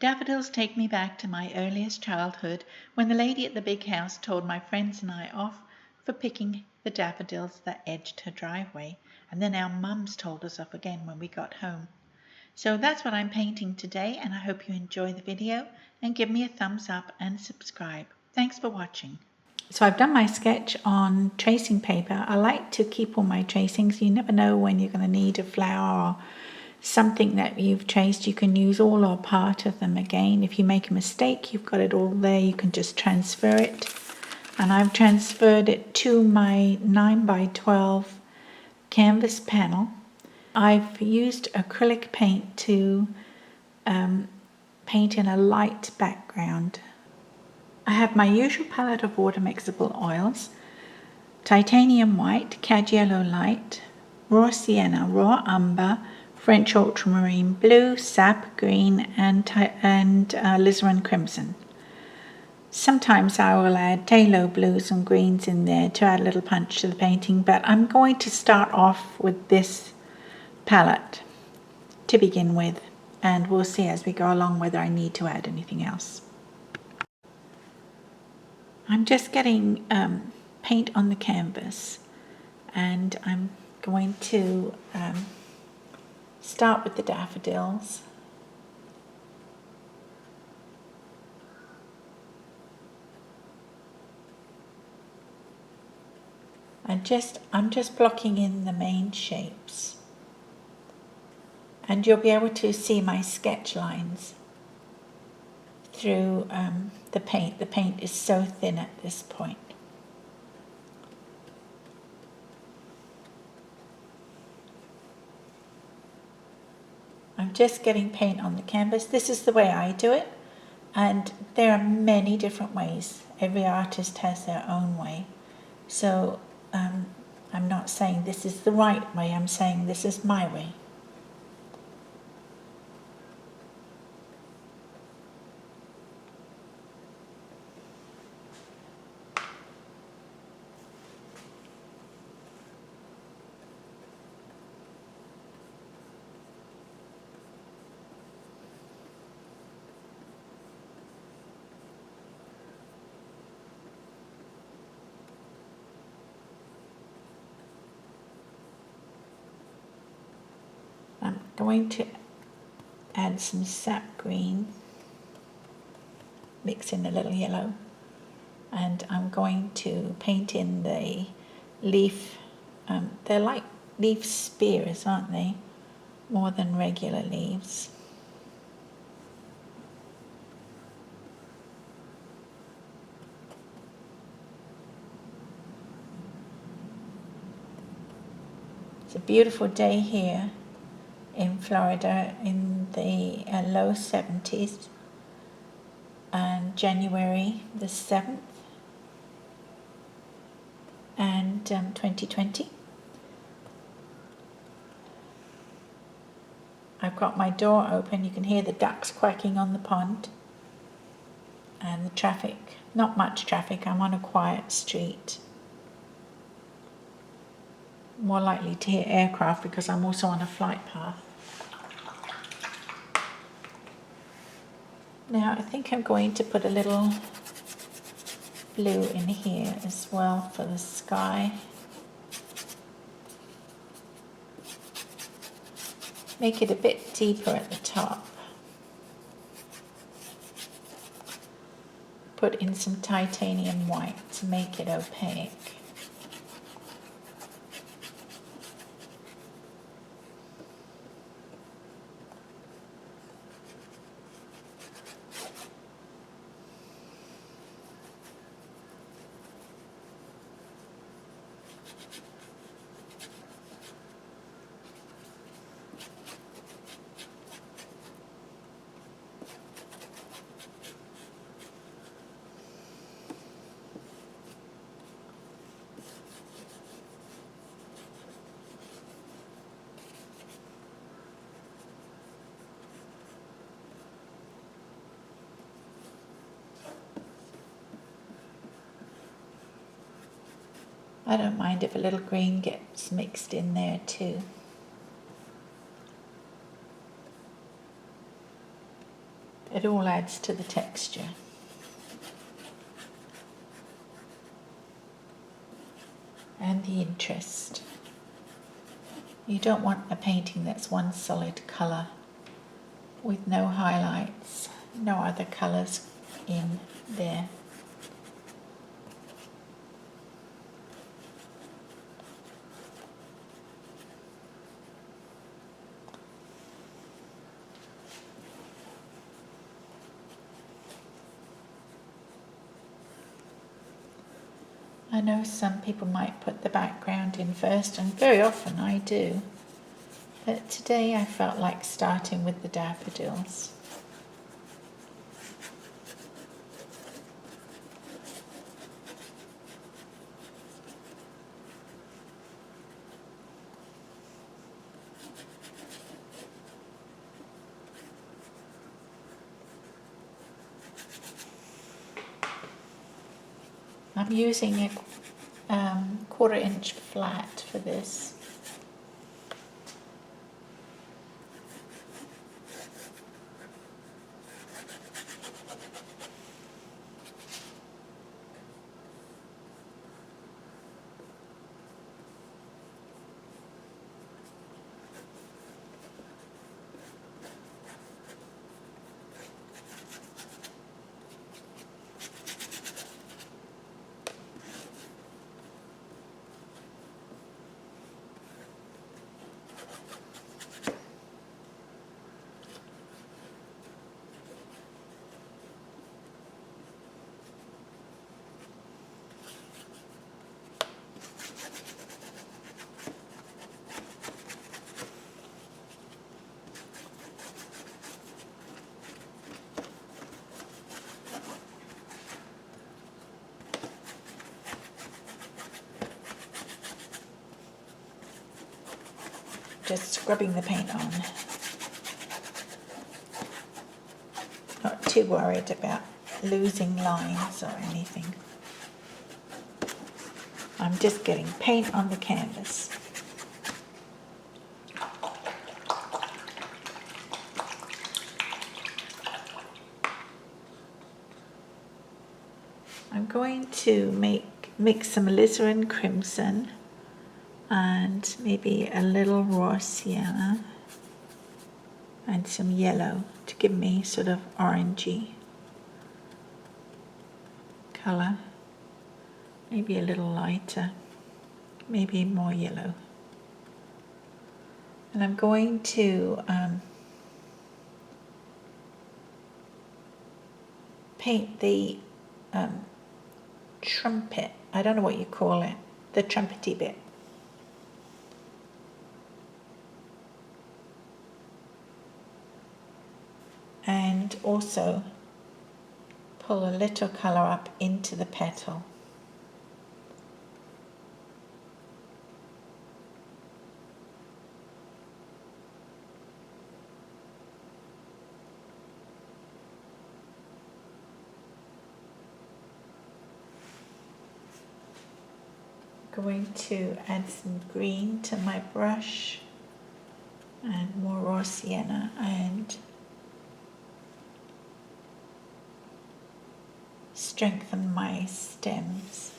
Daffodils take me back to my earliest childhood when the lady at the big house told my friends and I off for picking the daffodils that edged her driveway, and then our mums told us off again when we got home. So that's what I'm painting today, and I hope you enjoy the video and give me a thumbs up and subscribe. Thanks for watching. So I've done my sketch on tracing paper. I like to keep all my tracings. You never know when you're going to need a flower or something that you've traced. You can use all or part of them again. If you make a mistake, you've got it all there. You can just transfer it. And I've transferred it to my 9x12 canvas panel. I've used acrylic paint to paint in a light background. I have my usual palette of water mixable oils, titanium white, cad yellow light, raw sienna, raw umber, French ultramarine blue, sap green, and alizarin crimson. Sometimes I will add phthalo blues and greens in there to add a little punch to the painting, but I'm going to start off with this palette to begin with, and we'll see as we go along whether I need to add anything else. I'm just getting paint on the canvas, and I'm going to start with the daffodils. I'm just blocking in the main shapes, and you'll be able to see my sketch lines through the paint. The paint is so thin at this point. I'm just getting paint on the canvas. This is the way I do it, and there are many different ways. Every artist has their own way. So I'm not saying this is the right way, I'm saying this is my way. I'm going to add some sap green, mix in a little yellow, and I'm going to paint in the leaf. They're like leaf spears, aren't they? More than regular leaves. It's a beautiful day here in Florida in the low 70s, and January the 7th and 2020. I've got my door open. You can hear the ducks quacking on the pond, and the traffic, not much traffic. I'm on a quiet street. More likely to hear aircraft because I'm also on a flight path. Now I think I'm going to put a little blue in here as well for the sky. Make it a bit deeper at the top. Put in some titanium white to make it opaque. I don't mind if a little green gets mixed in there too. It all adds to the texture. And the interest. You don't want a painting that's one solid colour with no highlights, no other colours in there. I know some people might put the background in first, and very often I do, but today I felt like starting with the daffodils. I'm using a 1/4 inch flat for this. Just scrubbing the paint on. Not too worried about losing lines or anything. I'm just getting paint on the canvas. I'm going to mix some alizarin crimson and maybe a little raw sienna and some yellow to give me sort of orangey colour. Maybe a little lighter, maybe more yellow. And I'm going to paint the trumpet, I don't know what you call it, the trumpety bit. And also pull a little colour up into the petal. Going to add some green to my brush and more raw sienna and strengthen my stems.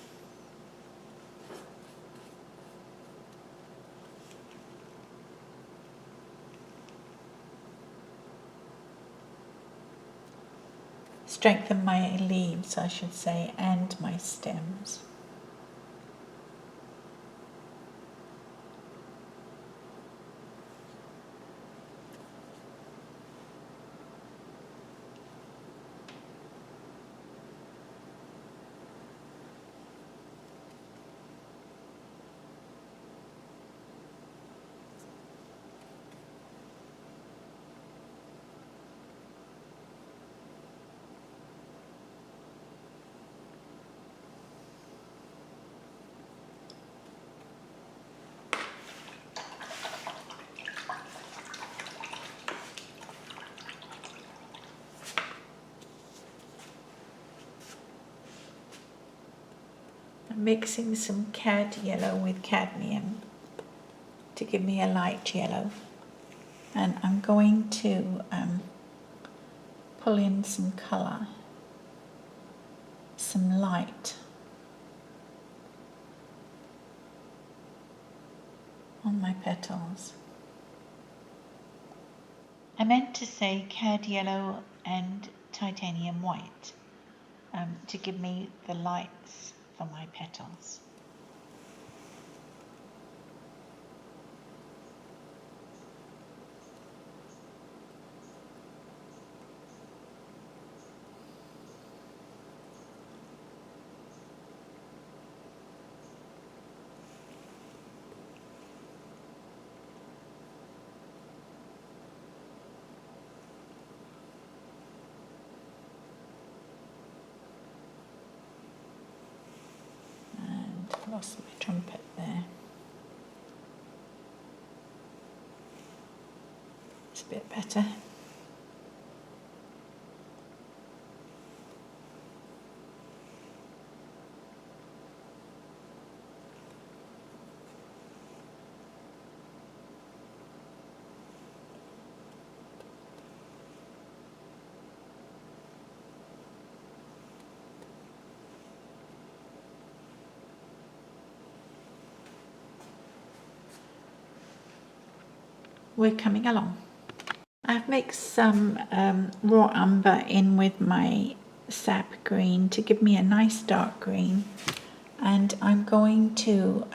Strengthen my leaves, I should say, and my stems. I'm mixing some cad yellow with cadmium to give me a light yellow, and I'm going to pull in some colour, some light on my petals. I meant to say cad yellow and titanium white to give me the lights for my petals. Lost my trumpet there. It's a bit better. We're coming along. I've mixed some raw umber in with my sap green to give me a nice dark green, and I'm going to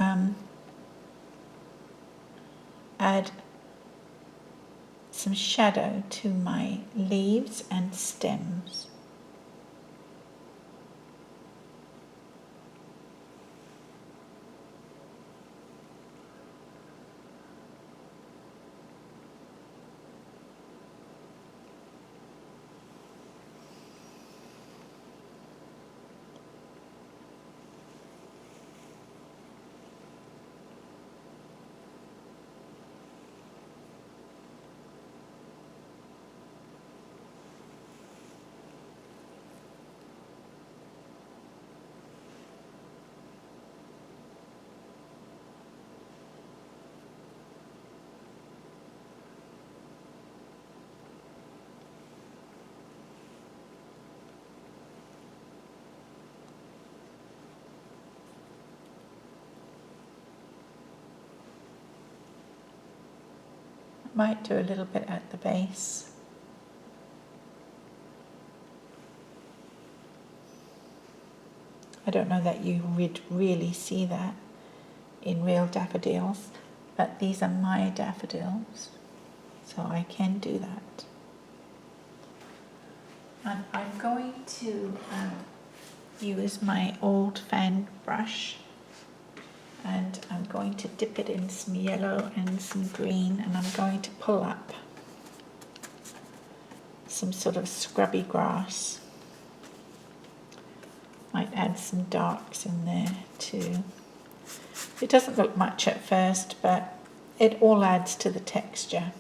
add some shadow to my leaves and stems. Might do a little bit at the base. I don't know that you would really see that in real daffodils, but these are my daffodils, so I can do that. And I'm going to use my old fan brush, and I'm going to dip it in some yellow and some green, and I'm going to pull up some sort of scrubby grass. Might add some darks in there too. It doesn't look much at first, but it all adds to the texture.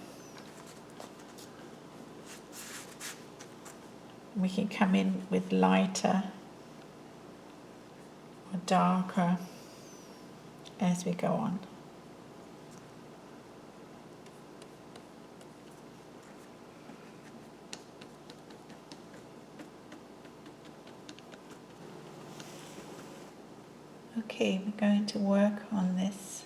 We can come in with lighter or darker as we go on. Okay, we're going to work on this.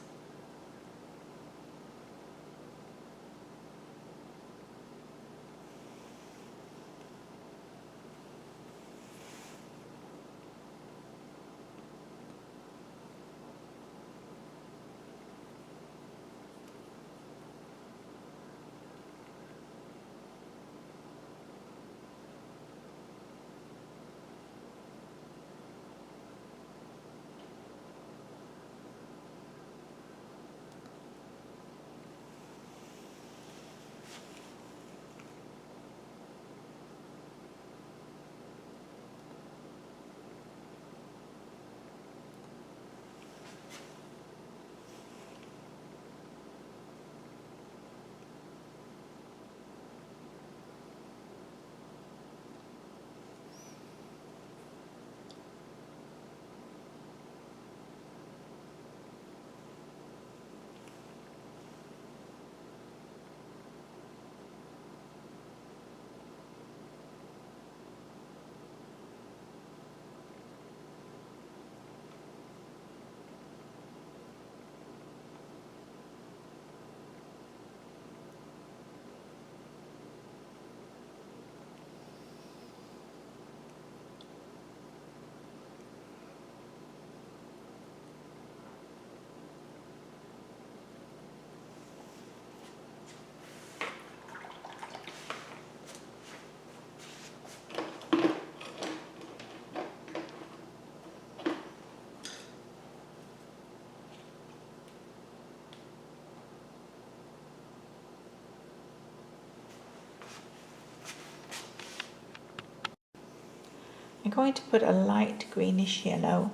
I'm going to put a light greenish yellow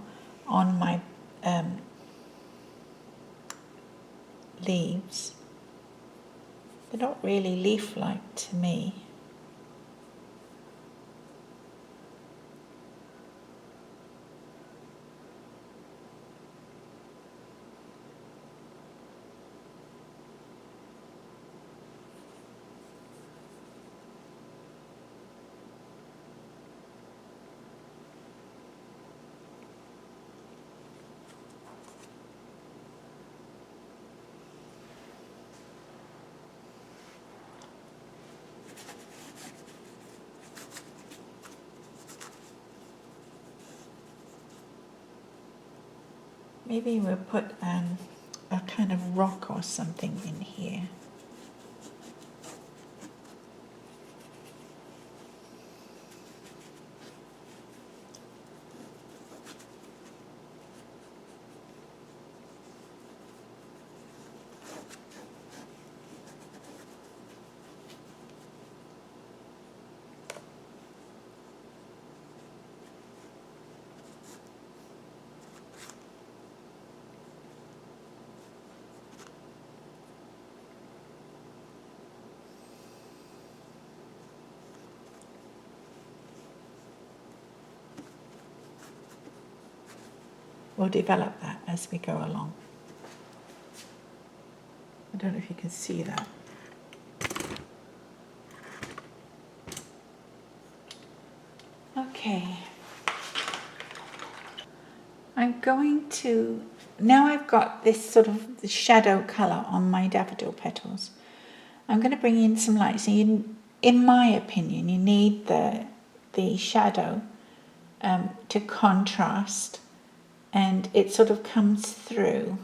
on my leaves. They're not really leaf-like to me. Maybe we'll put a kind of rock or something in here. We'll develop that as we go along. I don't know if you can see that. Okay. I'm going to, now I've got this sort of shadow colour on my daffodil petals, I'm going to bring in some light. So in my opinion, you need the shadow to contrast, and it sort of comes through.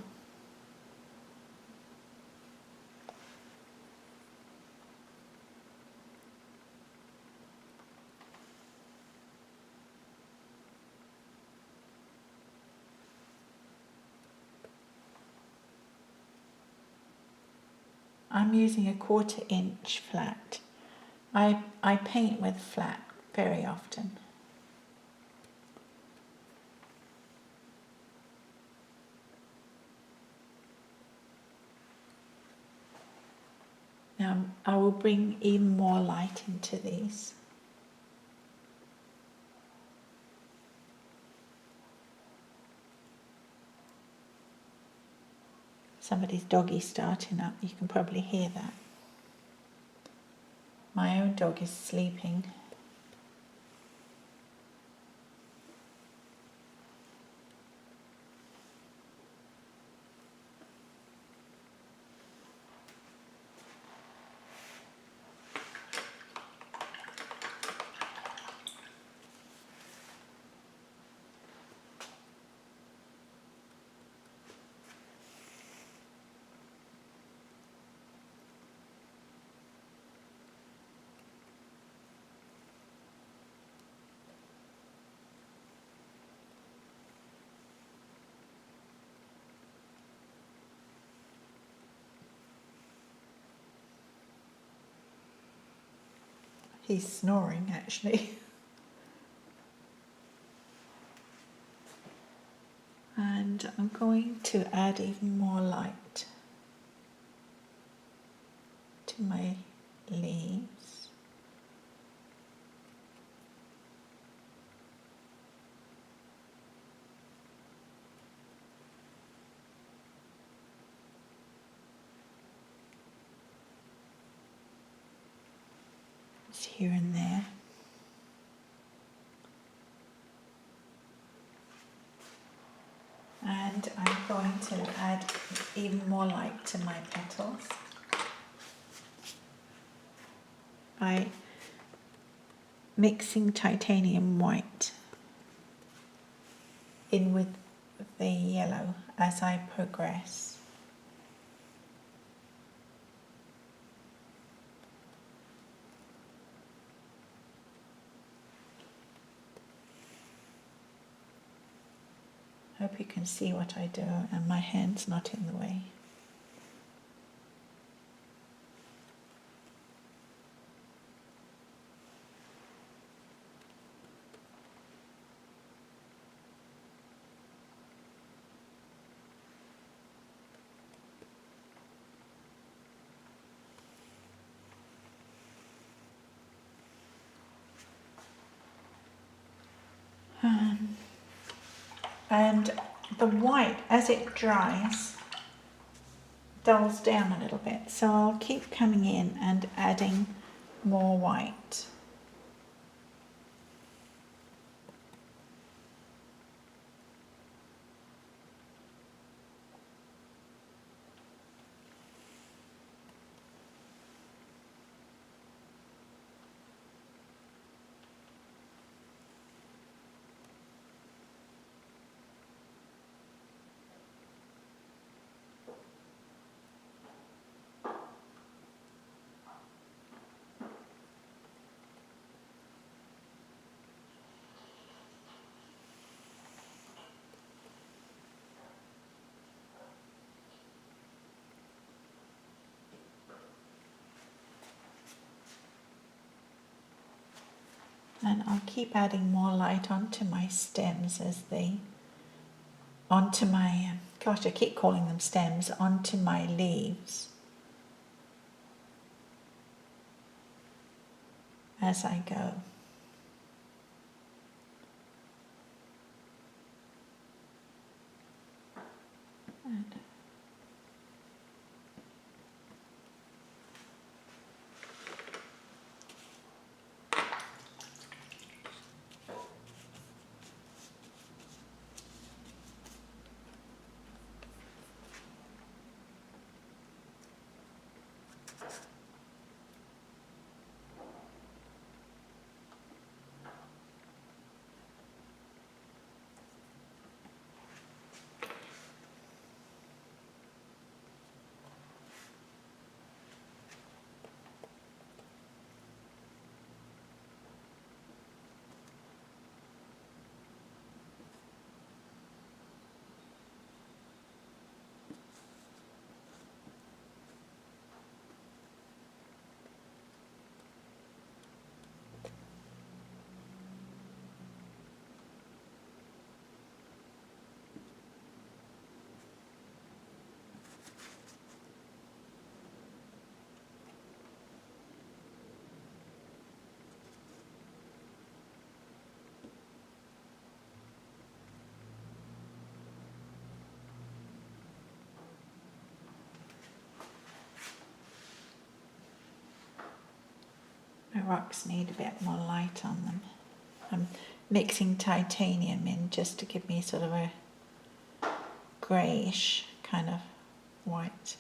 I'm using a 1/4 inch flat. I paint with flat very often. Now I will bring even more light into these. Somebody's doggy starting up, you can probably hear that. My own dog is sleeping. He's snoring actually. And I'm going to add even more light to my leaves. Just here and there. And I'm going to add even more light to my petals by mixing titanium white in with the yellow as I progress. Hope you can see what I do and my hand's not in the way. And the white, as it dries, dulls down a little bit. So I'll keep coming in and adding more white. And I'll keep adding more light onto my stems onto my, gosh, I keep calling them stems, onto my leaves as I go. And my rocks need a bit more light on them. I'm mixing titanium in just to give me sort of a greyish kind of white.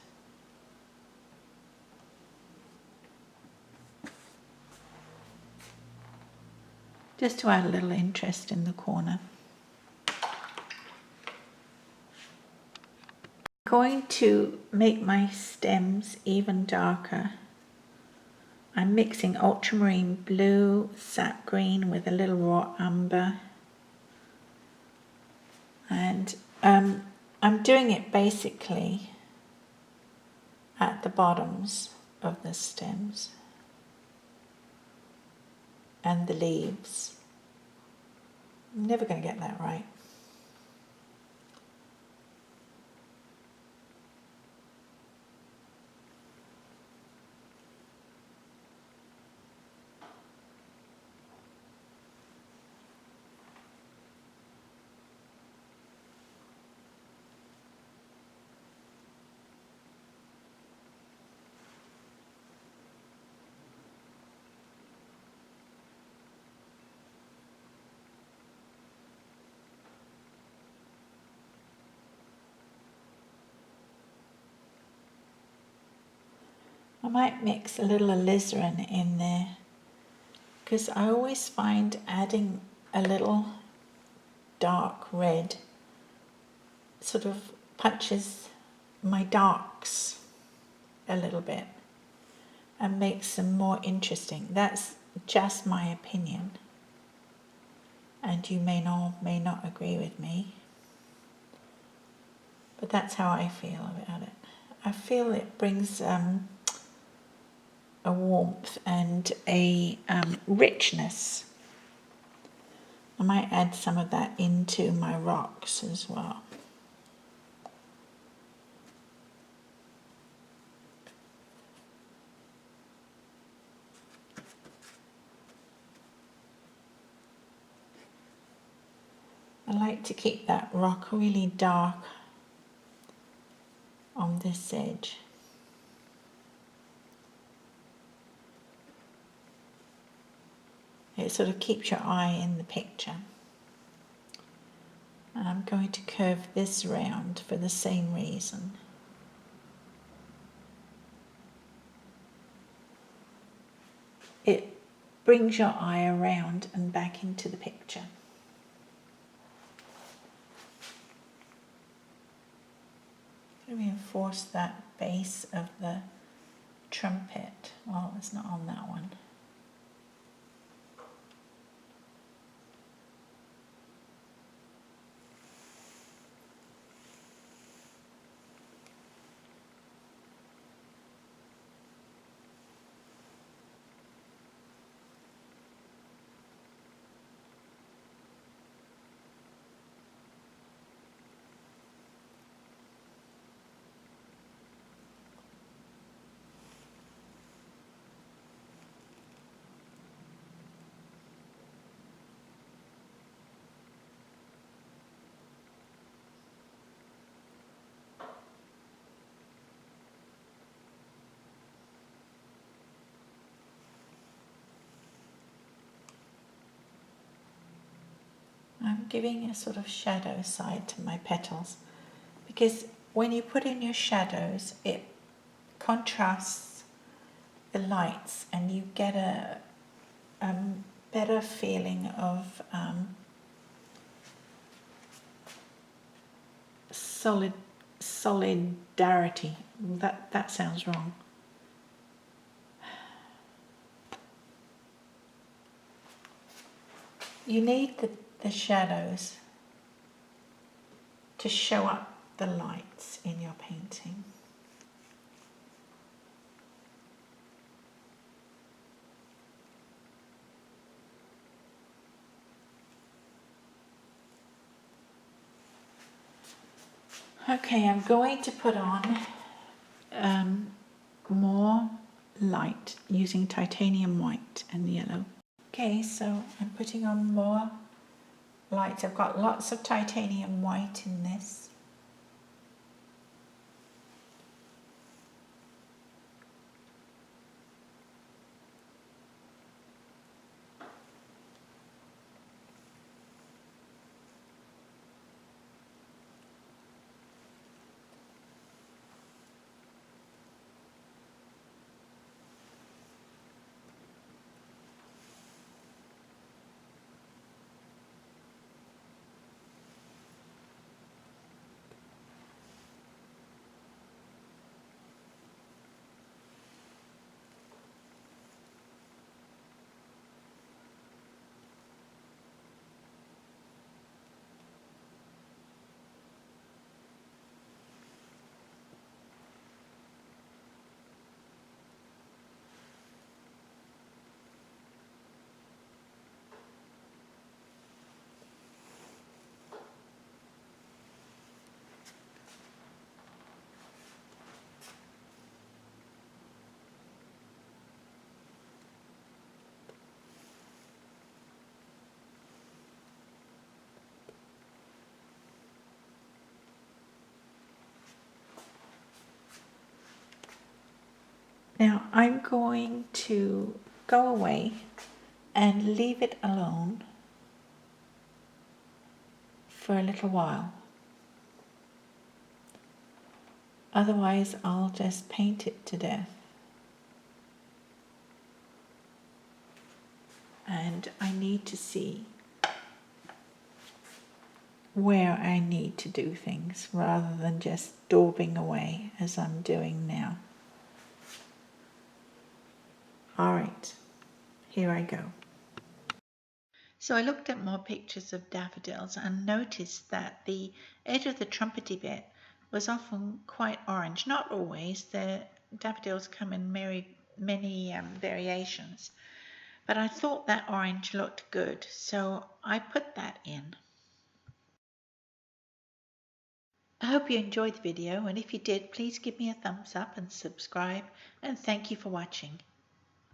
Just to add a little interest in the corner. I'm going to make my stems even darker. I'm mixing ultramarine blue, sap green with a little raw umber. And I'm doing it basically at the bottoms of the stems and the leaves. I'm never going to get that right. I might mix a little alizarin in there because I always find adding a little dark red sort of punches my darks a little bit and makes them more interesting. That's just my opinion, and you may not agree with me, but that's how I feel about it. I feel it brings a warmth and a richness. I might add some of that into my rocks as well. I like to keep that rock really dark on this edge. It sort of keeps your eye in the picture. And I'm going to curve this round for the same reason. It brings your eye around and back into the picture. Reinforce that base of the trumpet. Well, it's not on that one. I'm giving a sort of shadow side to my petals because when you put in your shadows, it contrasts the lights and you get a better feeling of solidarity. That sounds wrong. You need the shadows to show up the lights in your painting. Okay, I'm going to put on more light using titanium white and yellow. Okay, so I'm putting on more light. I've got lots of titanium white in this. Now I'm going to go away and leave it alone for a little while. Otherwise, I'll just paint it to death. And I need to see where I need to do things rather than just daubing away as I'm doing now. All right, here I go. So I looked at more pictures of daffodils and noticed that the edge of the trumpety bit was often quite orange. Not always, the daffodils come in many variations, but I thought that orange looked good, so I put that in. I hope you enjoyed the video, and if you did, please give me a thumbs up and subscribe, and thank you for watching.